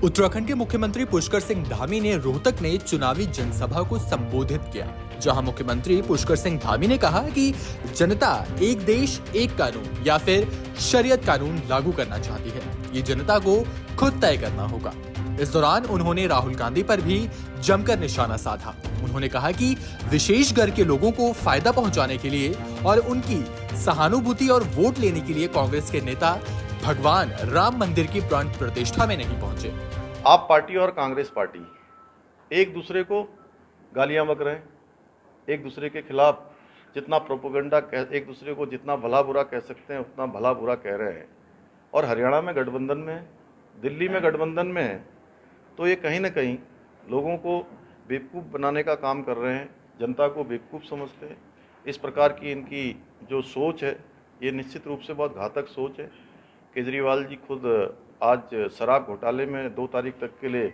उत्तराखंड के मुख्यमंत्री पुष्कर सिंह धामी ने रोहतक में चुनावी जनसभा को संबोधित किया, जहां मुख्यमंत्री पुष्कर सिंह धामी ने कहा कि जनता एक देश एक कानून या फिर शरीयत कानून लागू करना चाहती है। ये जनता को खुद तय करना होगा। इस दौरान उन्होंने राहुल गांधी पर भी जमकर निशाना साधा। उन्होंने कहा कि विशेष वर्ग के लोगों को फायदा पहुंचाने के लिए और उनकी सहानुभूति और वोट लेने के लिए कांग्रेस के नेता भगवान राम मंदिर की प्राण प्रतिष्ठा में नहीं पहुंचे। आप पार्टी और कांग्रेस पार्टी एक दूसरे को गालियां बक रहे हैं, एक दूसरे के खिलाफ जितना प्रोपेगेंडा एक दूसरे को जितना भला बुरा कह सकते हैं उतना भला बुरा कह रहे हैं। और हरियाणा में गठबंधन में है, दिल्ली में गठबंधन में है, तो ये कहीं ना कहीं लोगों को बेवकूफ़ बनाने का काम कर रहे हैं, जनता को बेवकूफ़ समझते हैं। इस प्रकार की इनकी जो सोच है ये निश्चित रूप से बहुत घातक सोच है। केजरीवाल जी खुद आज शराब घोटाले में 2 तारीख तक के लिए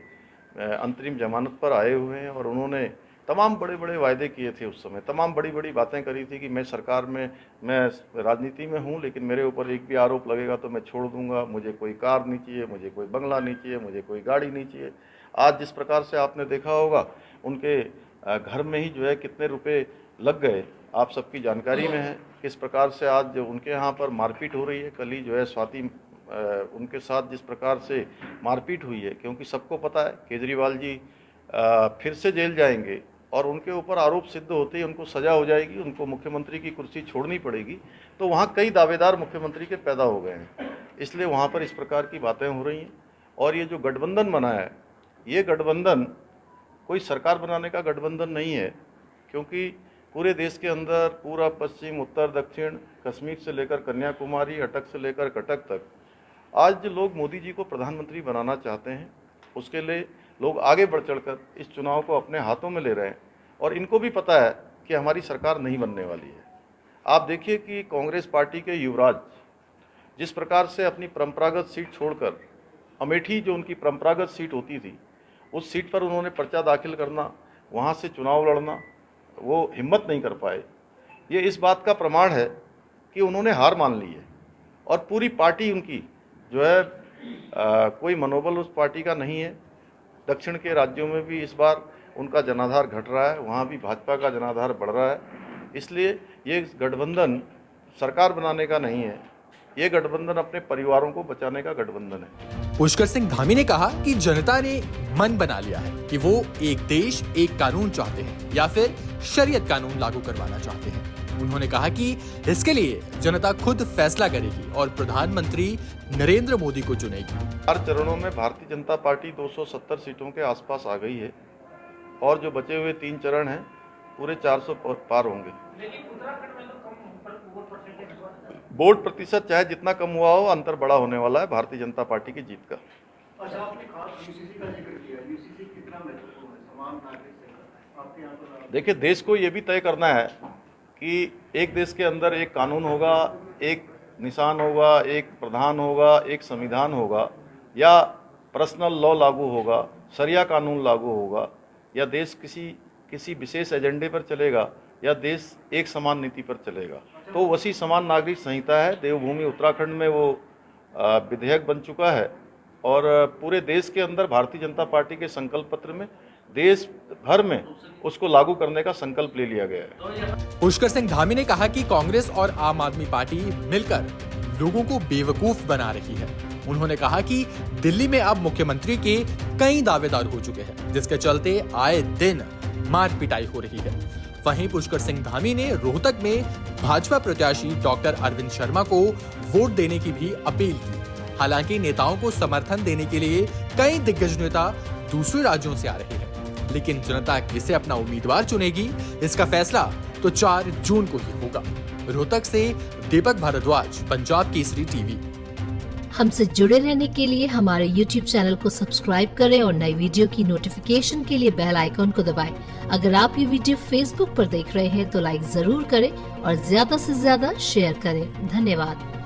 अंतरिम जमानत पर आए हुए हैं और उन्होंने तमाम बड़े बड़े वायदे किए थे। उस समय तमाम बड़ी बड़ी बातें करी थी कि मैं सरकार में, मैं राजनीति में हूँ, लेकिन मेरे ऊपर एक भी आरोप लगेगा तो मैं छोड़ दूंगा, मुझे कोई कार नहीं चाहिए, मुझे कोई बंगला नहीं चाहिए, मुझे कोई गाड़ी नहीं चाहिए। आज जिस प्रकार से आपने देखा होगा उनके घर में ही जो है कितने रुपए लग गए, आप सबकी जानकारी में है। किस प्रकार से आज उनके यहाँ पर मारपीट हो रही है। कल ही जो है स्वाति उनके साथ जिस प्रकार से मारपीट हुई है, क्योंकि सबको पता है केजरीवाल जी फिर से जेल जाएंगे और उनके ऊपर आरोप सिद्ध होते ही उनको सज़ा हो जाएगी, उनको मुख्यमंत्री की कुर्सी छोड़नी पड़ेगी। तो वहाँ कई दावेदार मुख्यमंत्री के पैदा हो गए हैं, इसलिए वहाँ पर इस प्रकार की बातें हो रही हैं। और ये जो गठबंधन बना है, ये गठबंधन कोई सरकार बनाने का गठबंधन नहीं है, क्योंकि पूरे देश के अंदर पूरा पश्चिम, उत्तर, दक्षिण, कश्मीर से लेकर कन्याकुमारी, अटक से लेकर कटक तक आज लोग मोदी जी को प्रधानमंत्री बनाना चाहते हैं। उसके लिए लोग आगे बढ़ चढ़कर इस चुनाव को अपने हाथों में ले रहे हैं और इनको भी पता है कि हमारी सरकार नहीं बनने वाली है। आप देखिए कि कांग्रेस पार्टी के युवराज जिस प्रकार से अपनी परंपरागत सीट छोड़कर अमेठी, जो उनकी परंपरागत सीट होती थी, उस सीट पर उन्होंने पर्चा दाखिल करना, वहाँ से चुनाव लड़ना, वो हिम्मत नहीं कर पाए। ये इस बात का प्रमाण है कि उन्होंने हार मान ली है और पूरी पार्टी उनकी जो है कोई मनोबल उस पार्टी का नहीं है। दक्षिण के राज्यों में भी इस बार उनका जनाधार घट रहा है, वहाँ भी भाजपा का जनाधार बढ़ रहा है। इसलिए ये गठबंधन सरकार बनाने का नहीं है, ये गठबंधन अपने परिवारों को बचाने का गठबंधन है। पुष्कर सिंह धामी ने कहा कि जनता ने मन बना लिया है कि वो एक देश एक कानून चाहते हैं या फिर शरीयत कानून लागू करवाना चाहते हैं। उन्होंने कहा कि इसके लिए जनता खुद फैसला करेगी और प्रधानमंत्री नरेंद्र मोदी को चुनेगी। 4 चरणों में भारतीय जनता पार्टी 270 सीटों के आसपास आ गई है और जो बचे हुए 3 चरण हैं पूरे 400 पार होंगे। वोट प्रतिशत चाहे जितना कम हुआ हो, अंतर बड़ा होने वाला है भारतीय जनता पार्टी की जीत का। अच्छा, आपने खास यूसीसी का जिक्र किया। यूसीसी कितना महत्वपूर्ण है समान नागरिक से? आपके यहाँ पर देखिए, देश को ये भी तय करना है कि एक देश के अंदर एक कानून होगा, एक निशान होगा, एक प्रधान होगा, एक संविधान होगा, या पर्सनल लॉ लागू होगा, शरिया कानून लागू होगा, या देश किसी विशेष एजेंडे पर चलेगा, या देश एक समान नीति पर चलेगा। तो वही समान नागरिक संहिता है, देवभूमि उत्तराखंड में वो विधेयक बन चुका है और पूरे देश के अंदर भारतीय जनता पार्टी के संकल्प पत्र में देश भर में उसको लागू करने का संकल्प ले लिया गया है। पुष्कर सिंह धामी ने कहा कि कांग्रेस और आम आदमी पार्टी मिलकर लोगों को बेवकूफ बना रही है। उन्होंने कहा कि दिल्ली में अब मुख्यमंत्री के कई दावेदार हो चुके हैं, जिसके चलते आए दिन मार पिटाई हो रही है। वहीं पुष्कर सिंह धामी ने रोहतक में भाजपा प्रत्याशी डॉक्टर अरविंद शर्मा को वोट देने की भी अपील की। हालांकि नेताओं को समर्थन देने के लिए कई दिग्गज नेता दूसरे राज्यों से आ रहे हैं, लेकिन जनता किसे अपना उम्मीदवार चुनेगी, इसका फैसला तो 4 जून को ही होगा। रोहतक से दीपक भारद्वाज, पंजाब केसरी टीवी। हमसे जुड़े रहने के लिए हमारे YouTube चैनल को सब्सक्राइब करें और नई वीडियो की नोटिफिकेशन के लिए बेल आइकॉन को दबाएं। अगर आप ये वीडियो Facebook पर देख रहे हैं तो लाइक जरूर करें और ज्यादा से ज्यादा शेयर करें। धन्यवाद।